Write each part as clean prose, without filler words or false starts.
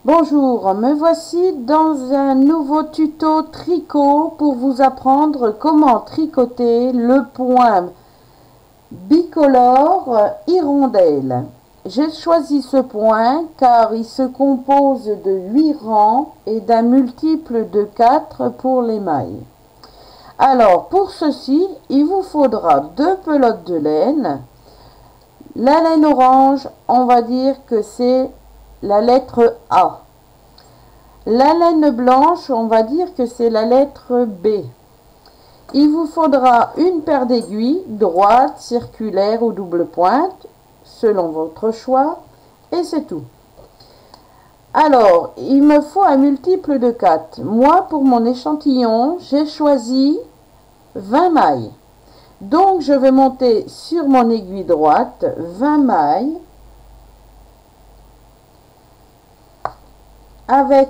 Bonjour, me voici dans un nouveau tuto tricot pour vous apprendre comment tricoter le point bicolore hirondelle. J'ai choisi ce point car il se compose de 8 rangs et d'un multiple de 4 pour les mailles. Alors pour ceci, il vous faudra 2 pelotes de laine. La laine orange, on va dire que c'est la lettre A. La laine blanche, on va dire que c'est la lettre B. Il vous faudra une paire d'aiguilles, droite, circulaire ou double pointe, selon votre choix, et c'est tout. Alors, il me faut un multiple de 4. Moi, pour mon échantillon, j'ai choisi 20 mailles. Donc, je vais monter sur mon aiguille droite 20 mailles avec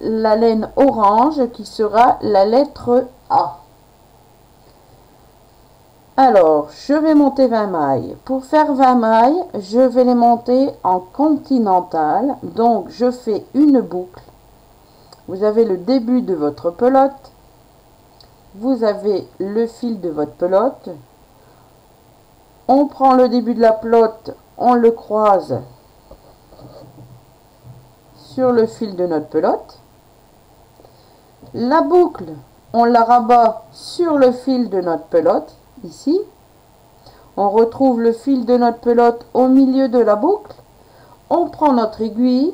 la laine orange qui sera la lettre A. Alors, je vais monter 20 mailles. Pour faire 20 mailles, je vais les monter en continentale. Donc, je fais une boucle. Vous avez le début de votre pelote. Vous avez le fil de votre pelote. On prend le début de la pelote, on le croise sur le fil de notre pelote. La boucle, on la rabat sur le fil de notre pelote, ici. On retrouve le fil de notre pelote au milieu de la boucle. On prend notre aiguille.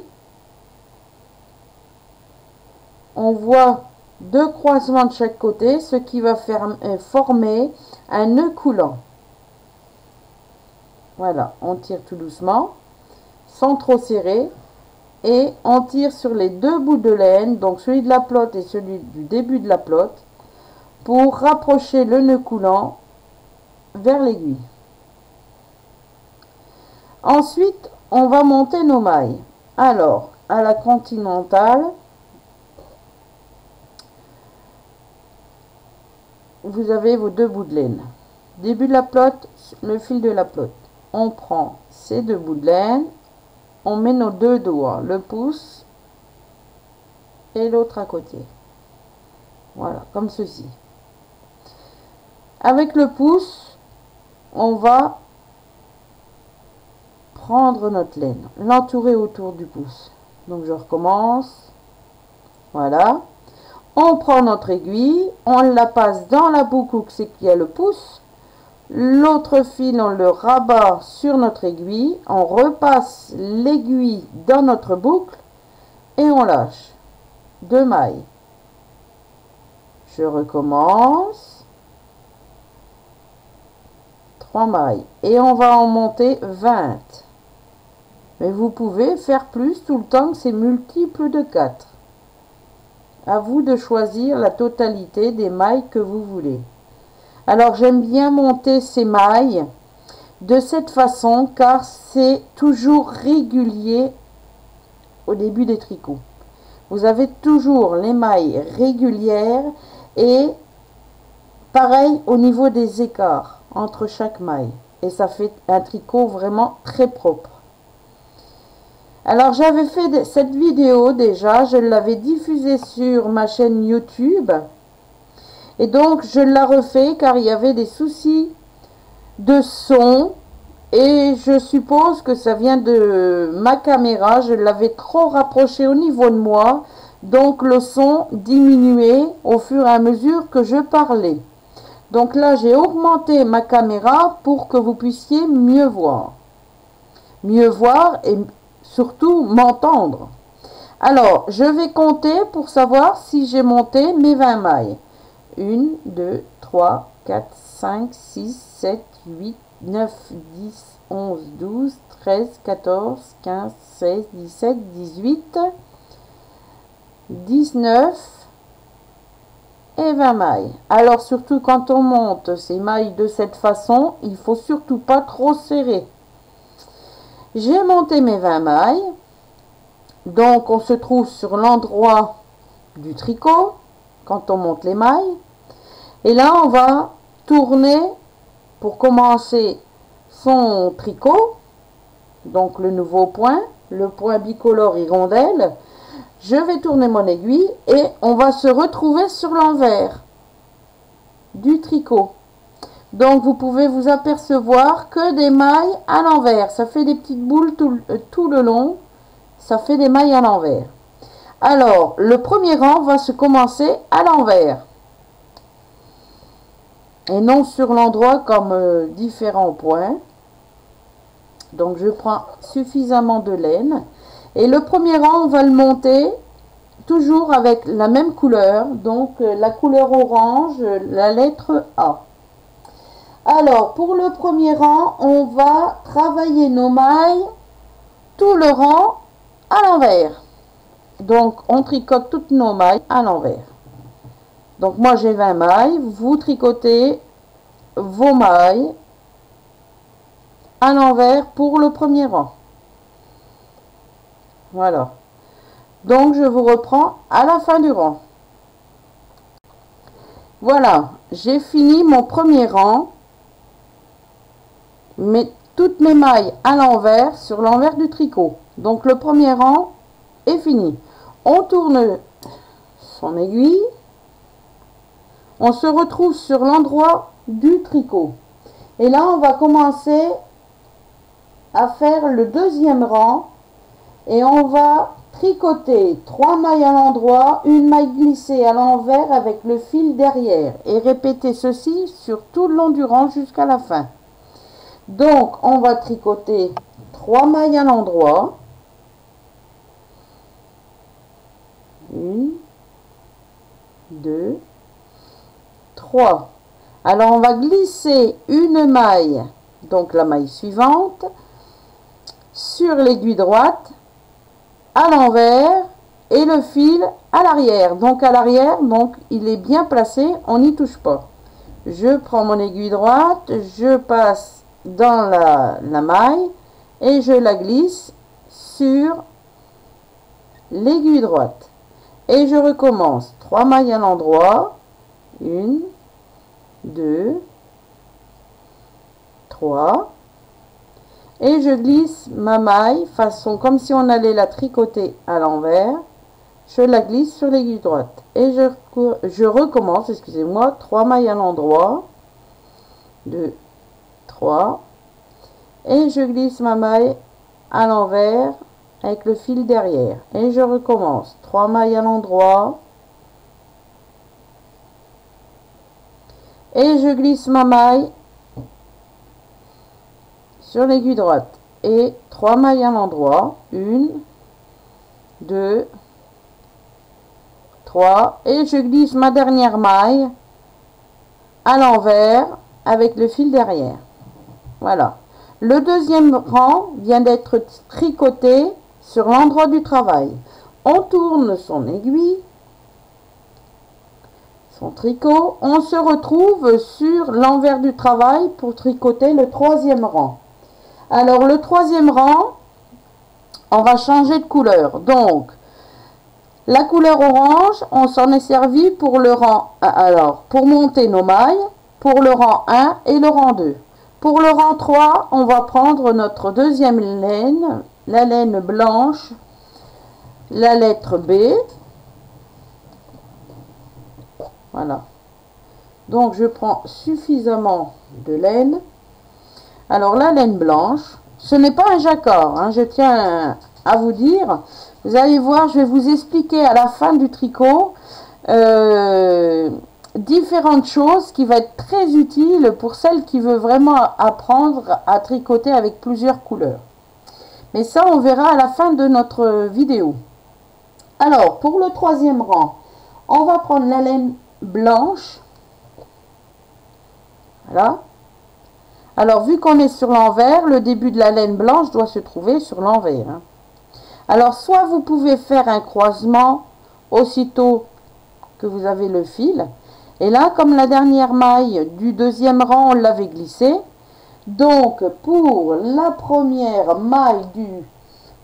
On voit 2 croisements de chaque côté, ce qui va former un nœud coulant. Voilà, on tire tout doucement, sans trop serrer. Et on tire sur les 2 bouts de laine, donc celui de la pelote et celui du début de la pelote, pour rapprocher le nœud coulant vers l'aiguille. Ensuite, on va monter nos mailles. Alors, à la continentale, vous avez vos 2 bouts de laine. Début de la pelote, le fil de la pelote. On prend ces 2 bouts de laine. On met nos 2 doigts, le pouce et l'autre à côté. Voilà, comme ceci. Avec le pouce, on va prendre notre laine, l'entourer autour du pouce. Donc je recommence. Voilà. On prend notre aiguille, on la passe dans la boucle où c'est qu'il y a le pouce. L'autre fil, on le rabat sur notre aiguille, on repasse l'aiguille dans notre boucle et on lâche 2 mailles. Je recommence. 3 mailles et on va en monter 20. Mais vous pouvez faire plus tout le temps que c'est multiple de 4. À vous de choisir la totalité des mailles que vous voulez. Alors j'aime bien monter ces mailles de cette façon car c'est toujours régulier au début des tricots. Vous avez toujours les mailles régulières et pareil au niveau des écarts entre chaque maille. Et ça fait un tricot vraiment très propre. Alors j'avais fait cette vidéo déjà, je l'avais diffusée sur ma chaîne YouTube. Et donc, je la refais car il y avait des soucis de son. Et je suppose que ça vient de ma caméra. Je l'avais trop rapproché au niveau de moi. Donc, le son diminuait au fur et à mesure que je parlais. Donc là, j'ai augmenté ma caméra pour que vous puissiez mieux voir. Mieux voir et surtout m'entendre. Alors, je vais compter pour savoir si j'ai monté mes 20 mailles. 1, 2, 3, 4, 5, 6, 7, 8, 9, 10, 11, 12, 13, 14, 15, 16, 17, 18, 19 et 20 mailles. Alors surtout quand on monte ces mailles de cette façon, il ne faut surtout pas trop serrer. J'ai monté mes 20 mailles. Donc on se trouve sur l'endroit du tricot quand on monte les mailles. Et là, on va tourner pour commencer son tricot. Donc, le nouveau point, le point bicolore hirondelle. Je vais tourner mon aiguille et on va se retrouver sur l'envers du tricot. Donc vous pouvez vous apercevoir que des mailles à l'envers. Ça fait des petites boules tout le long. Ça fait des mailles à l'envers. Alors, le premier rang va se commencer à l'envers. Et non sur l'endroit comme différents points. Donc je prends suffisamment de laine. Et le premier rang, on va le monter toujours avec la même couleur. Donc la couleur orange, la lettre A. Alors, pour le premier rang, on va travailler nos mailles, tout le rang à l'envers. Donc, on tricote toutes nos mailles à l'envers. Donc, moi, j'ai 20 mailles. Vous tricotez vos mailles à l'envers pour le premier rang. Voilà. Donc, je vous reprends à la fin du rang. Voilà, j'ai fini mon premier rang. Toutes mes mailles à l'envers sur l'envers du tricot. Donc le premier rang est fini. On tourne son aiguille. On se retrouve sur l'endroit du tricot. Et là, on va commencer à faire le deuxième rang. Et on va tricoter 3 mailles à l'endroit, une maille glissée à l'envers avec le fil derrière. Et répéter ceci sur tout le long du rang jusqu'à la fin. Donc, on va tricoter 3 mailles à l'endroit. 1, 2, 3. Alors, on va glisser une maille, donc la maille suivante, sur l'aiguille droite, à l'envers, et le fil à l'arrière. Donc, à l'arrière, donc il est bien placé, on n'y touche pas. Je prends mon aiguille droite, je passe dans la maille et je la glisse sur l'aiguille droite et je recommence 3 mailles à l'endroit, 1, 2, 3 et je glisse ma maille façon comme si on allait la tricoter à l'envers. Je la glisse sur l'aiguille droite et je recommence, excusez-moi, 3 mailles à l'endroit, 2, 3 et je glisse ma maille à l'envers avec le fil derrière et je recommence 3 mailles à l'endroit et je glisse ma maille sur l'aiguille droite et 3 mailles à l'endroit, 1, 2, 3 et je glisse ma dernière maille à l'envers avec le fil derrière. Voilà. Le deuxième rang vient d'être tricoté sur l'endroit du travail. On tourne son aiguille, son tricot. On se retrouve sur l'envers du travail pour tricoter le troisième rang. Alors, le troisième rang, on va changer de couleur. Donc, la couleur orange, on s'en est servi pour le rang 1. Alors, pour monter nos mailles, pour le rang 1 et le rang 2. Pour le rang 3, on va prendre notre deuxième laine, la laine blanche, la lettre B. Voilà. Donc, je prends suffisamment de laine. Alors, la laine blanche, ce n'est pas un jacquard, hein, je tiens à vous dire. Vous allez voir, je vais vous expliquer à la fin du tricot différentes choses qui vont être très utiles pour celles qui veulent vraiment apprendre à tricoter avec plusieurs couleurs. Mais ça, on verra à la fin de notre vidéo. Alors, pour le troisième rang, on va prendre la laine blanche. Voilà. Alors, vu qu'on est sur l'envers, le début de la laine blanche doit se trouver sur l'envers. Hein. Alors, soit vous pouvez faire un croisement aussitôt que vous avez le fil. Et là, comme la dernière maille du deuxième rang, on l'avait glissée. Donc, pour la première maille du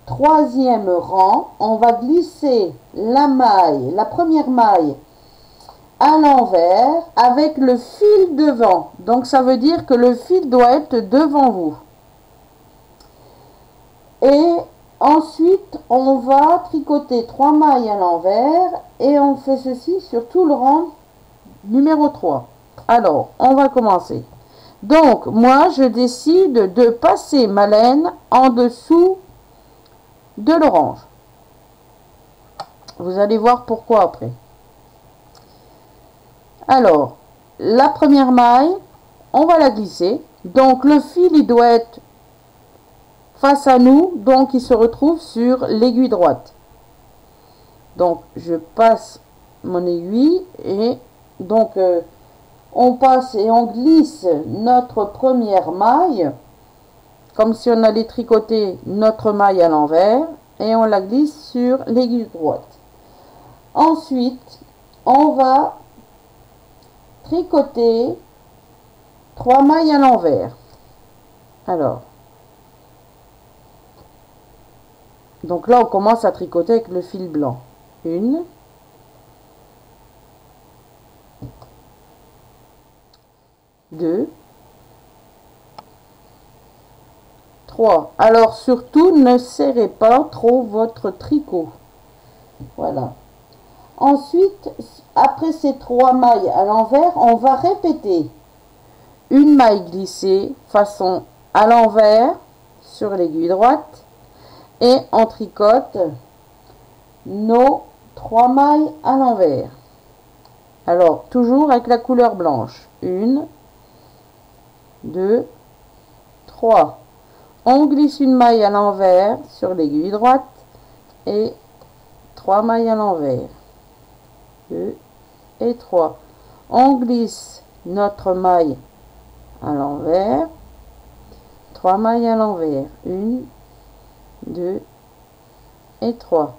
troisième rang, on va glisser la première maille à l'envers avec le fil devant. Donc, ça veut dire que le fil doit être devant vous. Et Ensuite, on va tricoter 3 mailles à l'envers et on fait ceci sur tout le rang numéro 3. Alors, on va commencer. Donc, moi, je décide de passer ma laine en dessous de l'orange. Vous allez voir pourquoi après. Alors, la première maille, on va la glisser. Donc, le fil, il doit être face à nous, donc il se retrouve sur l'aiguille droite. Donc, je passe mon aiguille et donc on passe et on glisse notre première maille comme si on allait tricoter notre maille à l'envers et on la glisse sur l'aiguille droite. Ensuite, on va tricoter 3 mailles à l'envers. Alors, donc là, on commence à tricoter avec le fil blanc. 1, 2, 3. Alors, surtout, ne serrez pas trop votre tricot. Voilà. Ensuite, après ces 3 mailles à l'envers, on va répéter une maille glissée façon à l'envers sur l'aiguille droite et on tricote nos 3 mailles à l'envers. Alors, toujours avec la couleur blanche. 1, 2, 3. On glisse une maille à l'envers sur l'aiguille droite et 3 mailles à l'envers. 2 et 3. On glisse notre maille à l'envers. 3 mailles à l'envers. 1, 2 et 3.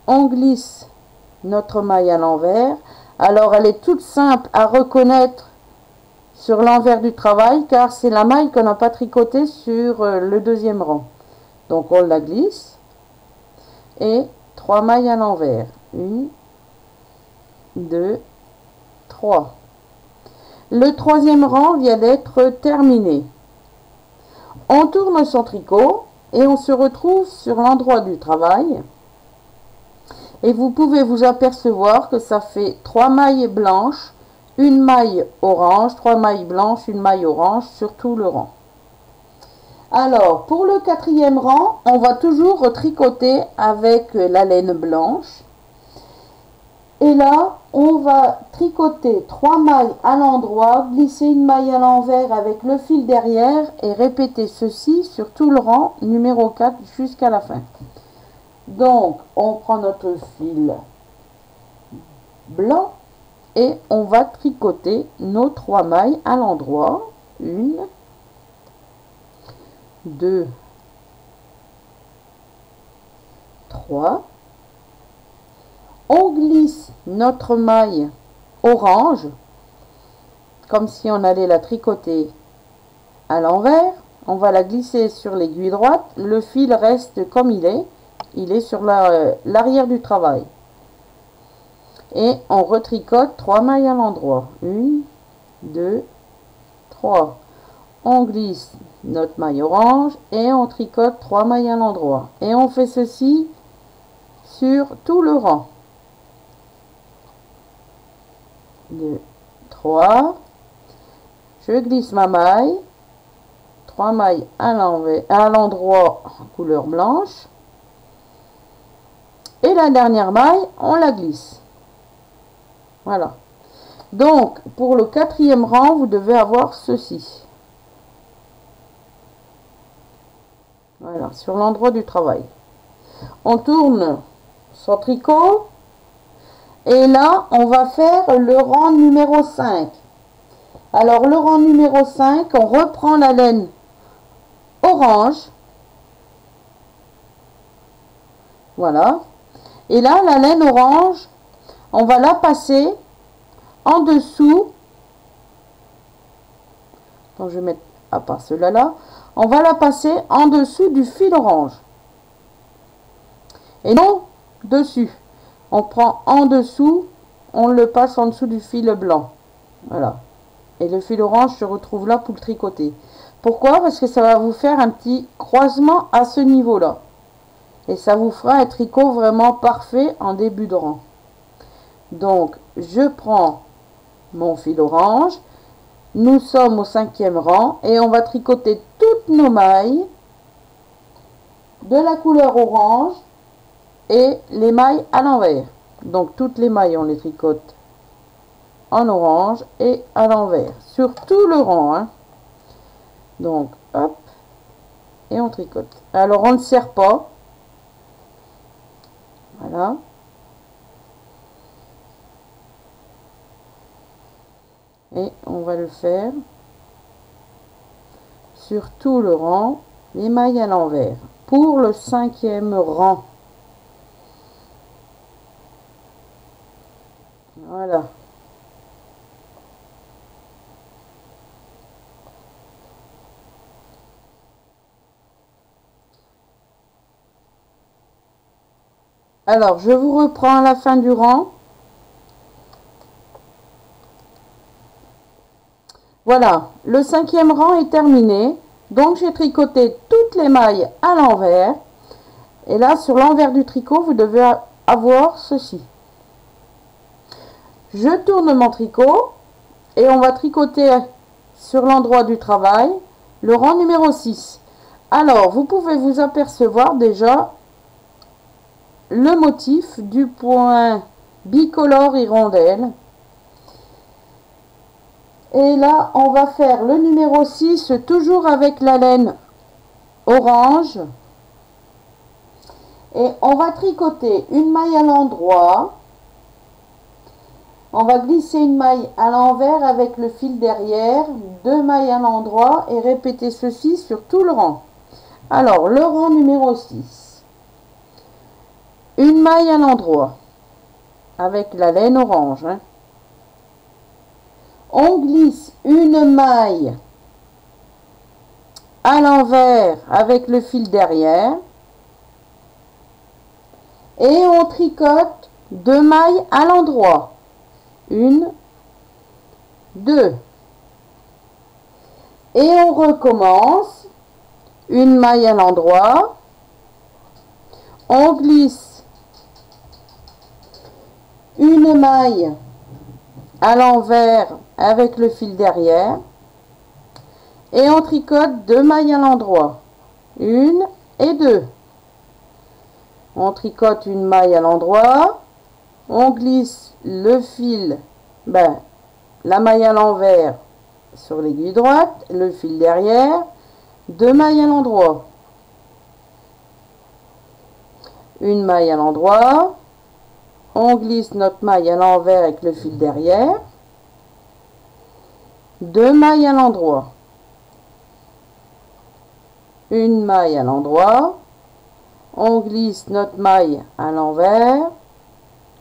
On glisse notre maille à l'envers. Alors, elle est toute simple à reconnaître sur l'envers du travail car c'est la maille qu'on n'a pas tricotée sur le deuxième rang. Donc, on la glisse et 3 mailles à l'envers. 1, 2, 3. Le troisième rang vient d'être terminé. On tourne son tricot et on se retrouve sur l'endroit du travail. Et vous pouvez vous apercevoir que ça fait 3 mailles blanches, une maille orange, 3 mailles blanches, une maille orange sur tout le rang. Alors, pour le quatrième rang, on va toujours retricoter avec la laine blanche. Et là, on va tricoter 3 mailles à l'endroit, glisser une maille à l'envers avec le fil derrière et répéter ceci sur tout le rang numéro 4 jusqu'à la fin. Donc, on prend notre fil blanc et on va tricoter nos 3 mailles à l'endroit. 1, 2, 3. On glisse notre maille orange comme si on allait la tricoter à l'envers. On va la glisser sur l'aiguille droite. Le fil reste comme il est. Il est sur l'arrière du travail. Et on retricote 3 mailles à l'endroit. 1, 2, 3. On glisse notre maille orange et on tricote 3 mailles à l'endroit. Et on fait ceci sur tout le rang. 2, 3. Je glisse ma maille. 3 mailles à l'endroit en couleur blanche. Et la dernière maille, on la glisse. Voilà. Donc, pour le quatrième rang, vous devez avoir ceci. Voilà, sur l'endroit du travail. On tourne son tricot. Et là, on va faire le rang numéro 5. Alors, le rang numéro 5, on reprend la laine orange. Voilà. Et là, la laine orange, on va la passer en dessous. Donc, je vais mettre à part cela là. On va la passer en dessous du fil orange. Et non dessus. On prend en dessous, on le passe en dessous du fil blanc. Voilà. Et le fil orange se retrouve là pour le tricoter. Pourquoi? Parce que ça va vous faire un petit croisement à ce niveau-là. et ça vous fera un tricot vraiment parfait en début de rang. Donc je prends mon fil orange, nous sommes au 5e rang et on va tricoter toutes nos mailles de la couleur orange et les mailles à l'envers. Donc toutes les mailles on les tricote en orange et à l'envers sur tout le rang, hein. Donc hop, et on tricote. Alors on ne serre pas, voilà, et on va le faire sur tout le rang, les mailles à l'envers pour le 5e rang. Voilà. Alors, je vous reprends à la fin du rang. Voilà, le 5e rang est terminé. Donc, j'ai tricoté toutes les mailles à l'envers. Et là, sur l'envers du tricot, vous devez avoir ceci. Je tourne mon tricot et on va tricoter sur l'endroit du travail le rang numéro 6. Alors, vous pouvez vous apercevoir déjà le motif du point bicolore hirondelle. Et là, on va faire le numéro 6, toujours avec la laine orange. Et on va tricoter une maille à l'endroit. On va glisser une maille à l'envers avec le fil derrière, 2 mailles à l'endroit et répéter ceci sur tout le rang. Alors, le rang numéro 6. Une maille à l'endroit avec la laine orange, hein. On glisse une maille à l'envers avec le fil derrière et on tricote 2 mailles à l'endroit. 1, 2. Et on recommence. Une maille à l'endroit. On glisse une maille à l'envers avec le fil derrière. Et on tricote 2 mailles à l'endroit. 1 et 2. On tricote une maille à l'endroit. On glisse le fil, la maille à l'envers sur l'aiguille droite, le fil derrière, 2 mailles à l'endroit. Une maille à l'endroit. On glisse notre maille à l'envers avec le fil derrière. 2 mailles à l'endroit. Une maille à l'endroit. On glisse notre maille à l'envers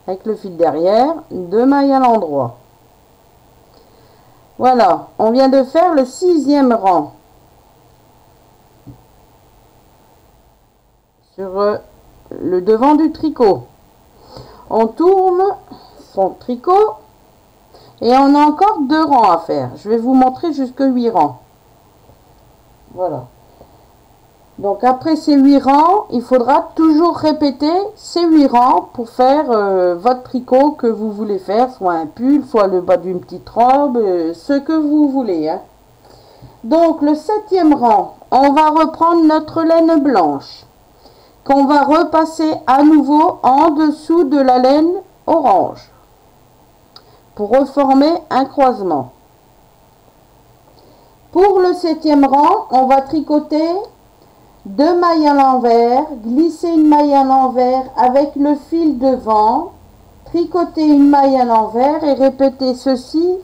avec le fil derrière, 2 mailles à l'endroit. Voilà, on vient de faire le 6e rang. Sur le devant du tricot. On tourne son tricot et on a encore 2 rangs à faire. Je vais vous montrer jusque 8 rangs. Voilà. Donc après ces 8 rangs, il faudra toujours répéter ces 8 rangs pour faire votre tricot que vous voulez faire, soit un pull, soit le bas d'une petite robe, ce que vous voulez, hein. Donc le 7e rang, on va reprendre notre laine blanche, qu'on va repasser à nouveau en dessous de la laine orange, pour reformer un croisement. Pour le 7e rang, on va tricoter 2 mailles à l'envers, glisser une maille à l'envers avec le fil devant, tricoter une maille à l'envers et répéter ceci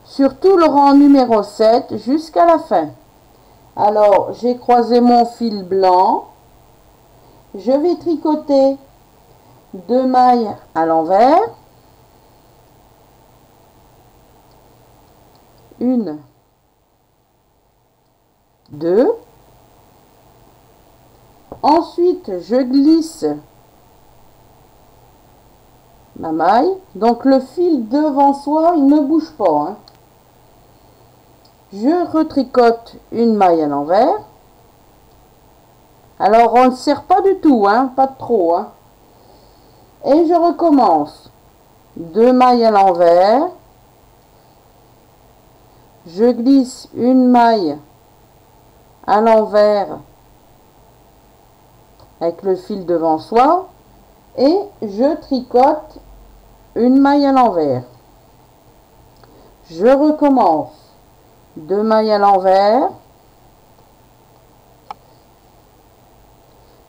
sur tout le rang numéro 7 jusqu'à la fin. Alors, j'ai croisé mon fil blanc, je vais tricoter 2 mailles à l'envers, 1, 2. Ensuite, je glisse ma maille. Donc, le fil devant soi, il ne bouge pas, hein. Je retricote une maille à l'envers Alors, on ne serre pas du tout, hein, pas trop, hein. Et je recommence. 2 mailles à l'envers. Je glisse une maille à l'envers avec le fil devant soi et je tricote une maille à l'envers. Je recommence. 2 mailles à l'envers.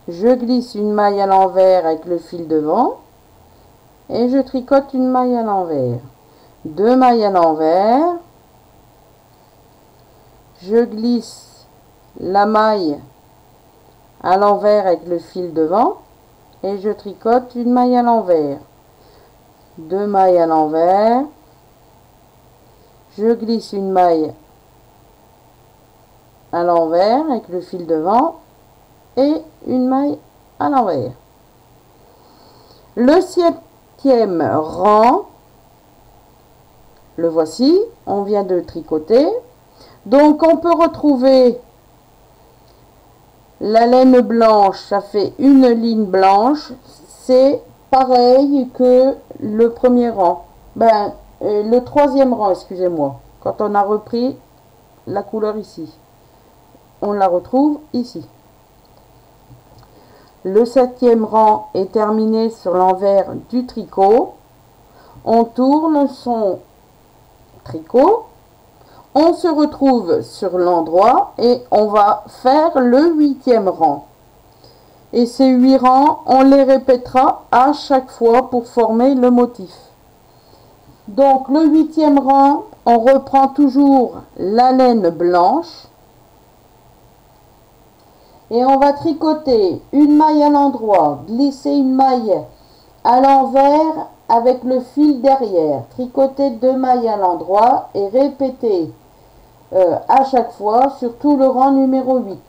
Je glisse une maille à l'envers avec le fil devant et je tricote une maille à l'envers. 2 mailles à l'envers. Je glisse la maille à l'envers avec le fil devant et je tricote une maille à l'envers. 2 mailles à l'envers. Je glisse une maille à l'envers avec le fil devant et une maille à l'envers. Le 7e rang, le voici, on vient de tricoter. Donc on peut retrouver la laine blanche, ça fait une ligne blanche, c'est pareil que le premier rang, le 3e rang, excusez-moi, quand on a repris la couleur ici, on la retrouve ici. Le 7e rang est terminé sur l'envers du tricot. On tourne son tricot. On se retrouve sur l'endroit et on va faire le 8e rang. Et ces 8 rangs, on les répétera à chaque fois pour former le motif. Donc le 8e rang, on reprend toujours la laine blanche. Et on va tricoter une maille à l'endroit, glisser une maille à l'envers avec le fil derrière, tricoter 2 mailles à l'endroit et répéter à chaque fois sur tout le rang numéro 8.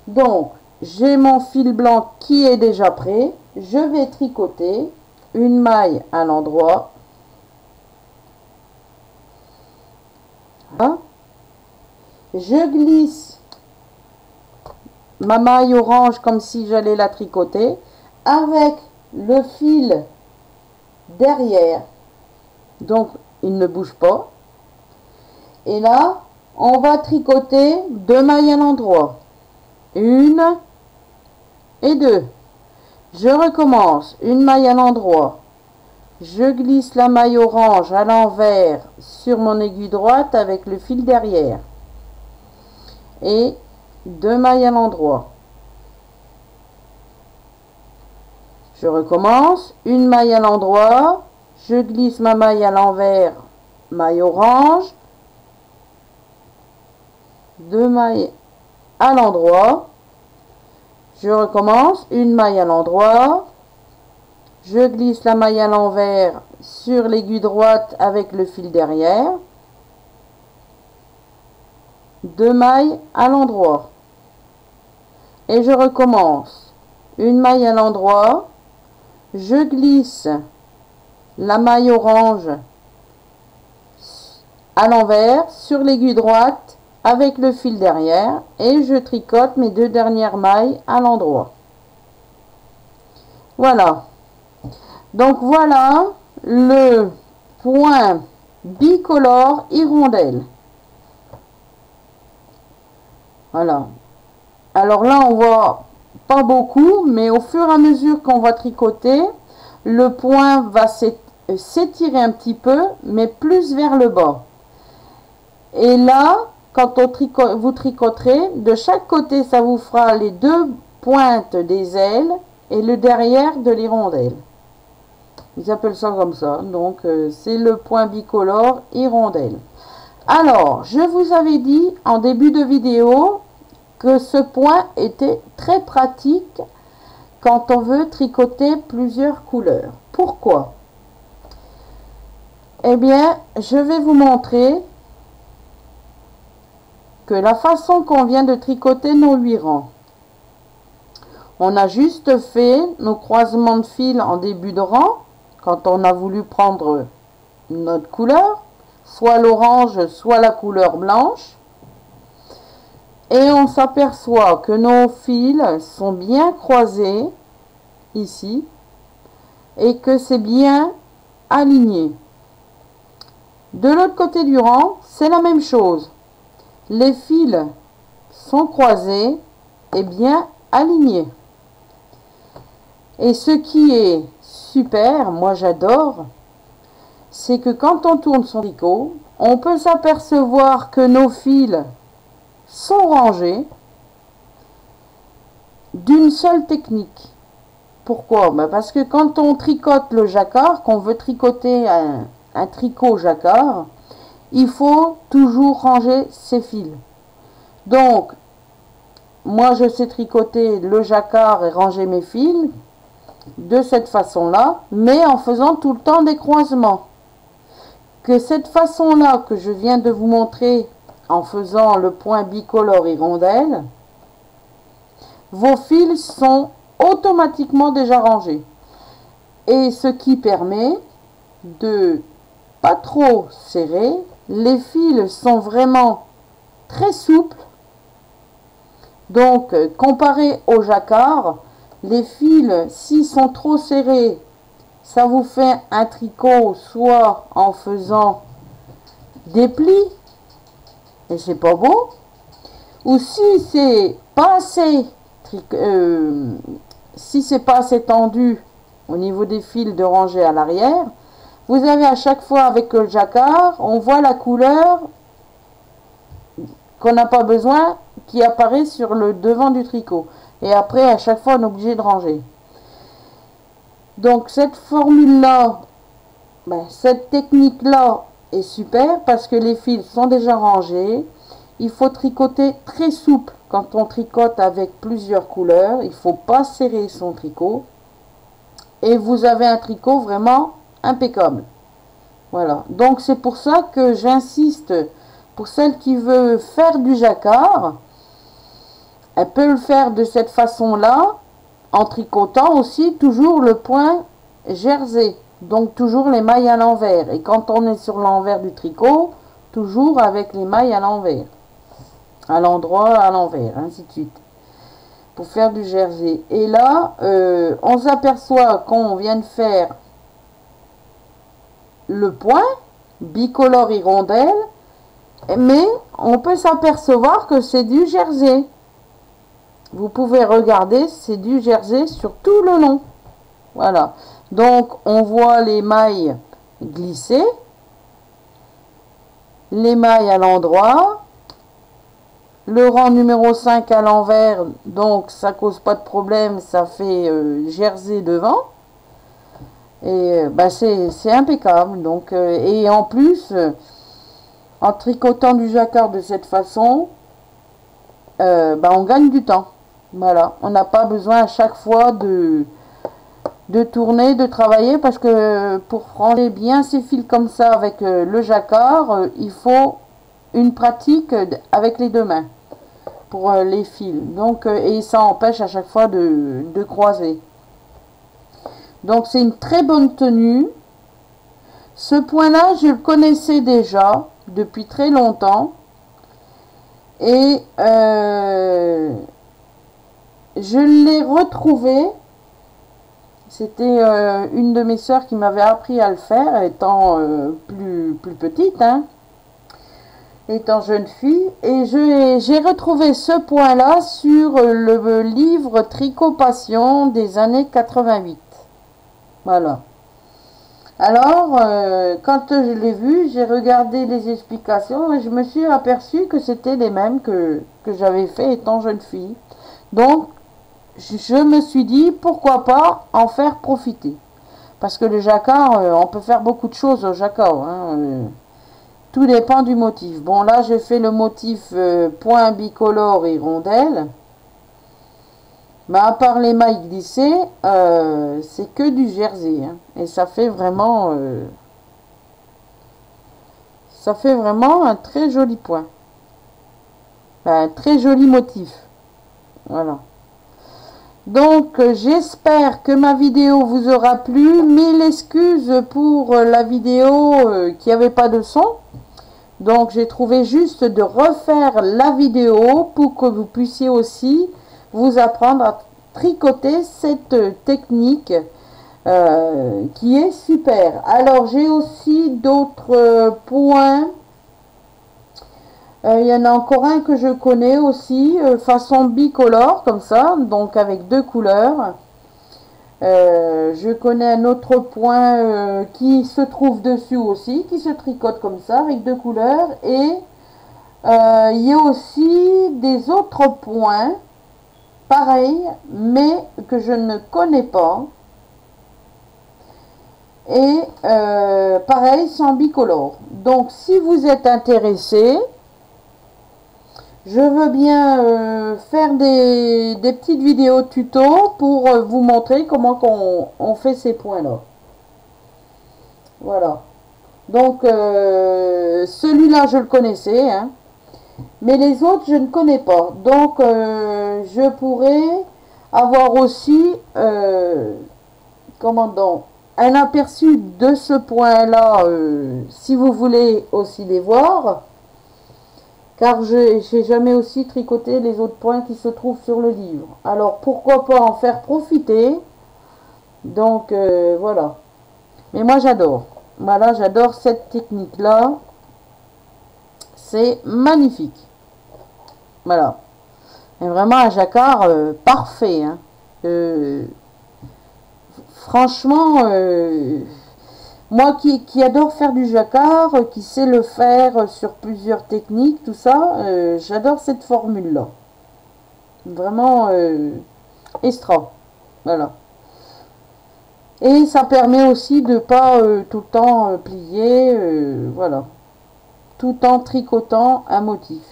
Donc, j'ai mon fil blanc qui est déjà prêt. Je vais tricoter une maille à l'endroit. Voilà. Je glisse ma maille orange comme si j'allais la tricoter avec le fil derrière, donc il ne bouge pas, et là on va tricoter 2 mailles à l'endroit, 1 et 2. Je recommence, une maille à l'endroit, je glisse la maille orange à l'envers sur mon aiguille droite avec le fil derrière et 2 mailles à l'endroit. Je recommence, une maille à l'endroit, je glisse ma maille à l'envers, maille orange, 2 mailles à l'endroit, je recommence, une maille à l'endroit, je glisse la maille à l'envers sur l'aiguille droite avec le fil derrière, 2 mailles à l'endroit. Et je recommence, une maille à l'endroit, je glisse la maille orange à l'envers sur l'aiguille droite avec le fil derrière et je tricote mes 2 dernières mailles à l'endroit. Voilà. Donc voilà le point bicolore hirondelle. Voilà. Alors là, on voit pas beaucoup, mais au fur et à mesure qu'on va tricoter, le point va s'étirer un petit peu, mais plus vers le bas. Et là, quand vous tricoterez, de chaque côté, ça vous fera les 2 pointes des ailes et le derrière de l'hirondelle. Ils appellent ça comme ça. Donc, c'est le point bicolore hirondelle. Alors, je vous avais dit en début de vidéo que ce point était très pratique quand on veut tricoter plusieurs couleurs. Pourquoi? Eh bien, je vais vous montrer que la façon qu'on vient de tricoter nos 8 rangs. On a juste fait nos croisements de fil en début de rang, quand on a voulu prendre notre couleur, soit l'orange, soit la couleur blanche. et on s'aperçoit que nos fils sont bien croisés ici et que c'est bien aligné. De l'autre côté du rang, c'est la même chose. Les fils sont croisés et bien alignés. Et ce qui est super, moi j'adore, c'est que quand on tourne son tricot, on peut s'apercevoir que nos fils sont rangés d'une seule technique. Pourquoi? Parce que quand on tricote le jacquard, qu'on veut tricoter un tricot jacquard, il faut toujours ranger ses fils. Donc, moi je sais tricoter le jacquard et ranger mes fils de cette façon-là, mais en faisant tout le temps des croisements. Que cette façon-là que je viens de vous montrer en faisant le point bicolore hirondelle, vos fils sont automatiquement déjà rangés. Et ce qui permet de pas trop serrer. Les fils sont vraiment très souples. Donc, comparé au jacquard, les fils, s'ils sont trop serrés, ça vous fait un tricot soit en faisant des plis, et c'est pas beau, ou si c'est pas assez tendu au niveau des fils de rangée à l'arrière, vous avez à chaque fois avec le jacquard, on voit la couleur qu'on n'a pas besoin qui apparaît sur le devant du tricot. Et après, à chaque fois, on est obligé de ranger. Donc, cette formule-là, cette technique-là est super parce que les fils sont déjà rangés. Il faut tricoter très souple quand on tricote avec plusieurs couleurs. Il ne faut pas serrer son tricot. Et vous avez un tricot vraiment impeccable. Voilà. Donc, c'est pour ça que j'insiste, pour celle qui veut faire du jacquard, elle peut le faire de cette façon-là, en tricotant aussi toujours le point jersey. Donc, toujours les mailles à l'envers. Et quand on est sur l'envers du tricot, toujours avec les mailles à l'envers. À l'endroit, à l'envers, ainsi de suite. Pour faire du jersey. Et là, on s'aperçoit qu'on vient de faire le point bicolore hirondelle, mais on peut s'apercevoir que c'est du jersey. Vous pouvez regarder, c'est du jersey sur tout le long. Voilà. Donc, on voit les mailles glisser, les mailles à l'endroit, le rang numéro 5 à l'envers, donc ça cause pas de problème, ça fait jersey devant. Et c'est impeccable. Donc, et en plus, en tricotant du jacquard de cette façon, on gagne du temps. Voilà, on n'a pas besoin à chaque fois de tourner, de travailler, parce que pour ranger bien ces fils comme ça avec le jacquard, il faut une pratique avec les deux mains pour les fils. Donc, et ça empêche à chaque fois de croiser. Donc c'est une très bonne tenue. Ce point-là, je le connaissais déjà depuis très longtemps. Et je l'ai retrouvé. C'était une de mes sœurs qui m'avait appris à le faire, étant plus petite, hein, étant jeune fille. Et j'ai retrouvé ce point-là sur le livre Tricot Passion des années 88. Voilà. Alors, quand je l'ai vu, j'ai regardé les explications et je me suis aperçue que c'était les mêmes que j'avais fait étant jeune fille. Donc, je me suis dit, pourquoi pas en faire profiter. Parce que le jacquard, on peut faire beaucoup de choses au jacquard. Hein, tout dépend du motif. Bon, là, j'ai fait le motif point bicolore hirondelle. Mais à part les mailles glissées, c'est que du jersey. Hein, et ça fait vraiment un très joli point. Un très joli motif. Voilà. Donc, j'espère que ma vidéo vous aura plu. Mille excuses pour la vidéo qui n'avait pas de son. Donc j'ai trouvé juste de refaire la vidéo pour que vous puissiez aussi vous apprendre à tricoter cette technique qui est super. Alors j'ai aussi d'autres points. Il y en a encore un que je connais aussi, façon bicolore comme ça, donc avec deux couleurs. Je connais un autre point qui se trouve dessus aussi, qui se tricote comme ça avec deux couleurs. Et il y a aussi des autres points pareils, mais que je ne connais pas. Et pareil, sans bicolore. Donc si vous êtes intéressé, je veux bien faire des petites vidéos tuto pour vous montrer comment on fait ces points-là. Voilà. Donc, celui-là, je le connaissais, hein, mais les autres, je ne connais pas. Donc, je pourrais avoir aussi, comment donc, un aperçu de ce point-là, si vous voulez aussi les voir. Car je n'ai jamais aussi tricoté les autres points qui se trouvent sur le livre. Alors pourquoi pas en faire profiter. Donc voilà. Mais moi j'adore. Voilà, j'adore cette technique-là. C'est magnifique. Voilà. Et vraiment un jacquard parfait. Hein. Franchement... moi qui adore faire du jacquard, qui sait le faire sur plusieurs techniques, tout ça, j'adore cette formule-là. Vraiment extra. Voilà. Et ça permet aussi de pas tout le temps plier, voilà. Tout en tricotant un motif.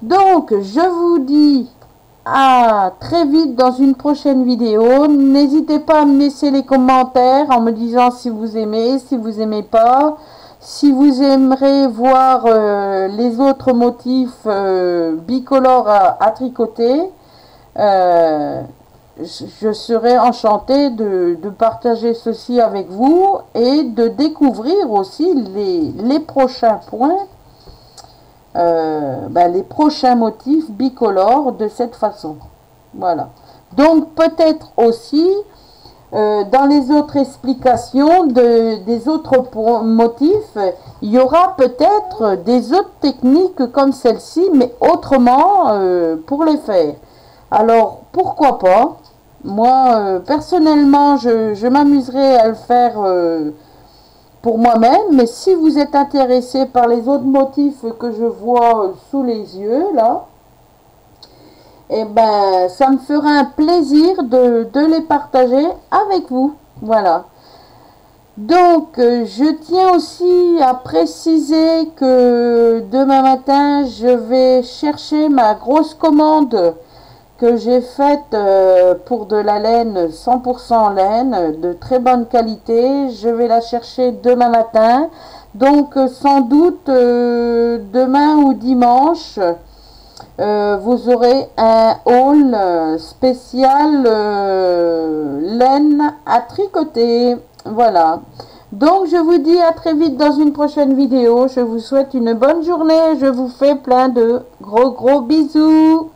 Donc, je vous dis à très vite dans une prochaine vidéo. N'hésitez pas à me laisser les commentaires en me disant si vous aimez, si vous aimez pas, si vous aimerez voir les autres motifs bicolores à tricoter. Je serai enchantée de partager ceci avec vous et de découvrir aussi les prochains points. Les prochains motifs bicolores de cette façon. Voilà. Donc peut-être aussi dans les autres explications des autres motifs, il y aura peut-être des autres techniques comme celle-ci, mais autrement pour les faire. Alors pourquoi pas? Moi personnellement, je m'amuserai à le faire pour moi-même, mais si vous êtes intéressé par les autres motifs que je vois sous les yeux, là, eh ben, ça me fera un plaisir de les partager avec vous. Voilà. Donc, je tiens aussi à préciser que demain matin, je vais chercher ma grosse commande que j'ai faite pour de la laine 100% laine de très bonne qualité. Je vais la chercher demain matin, donc sans doute demain ou dimanche vous aurez un haul spécial laine à tricoter. Voilà, donc je vous dis à très vite dans une prochaine vidéo. Je vous souhaite une bonne journée, je vous fais plein de gros bisous.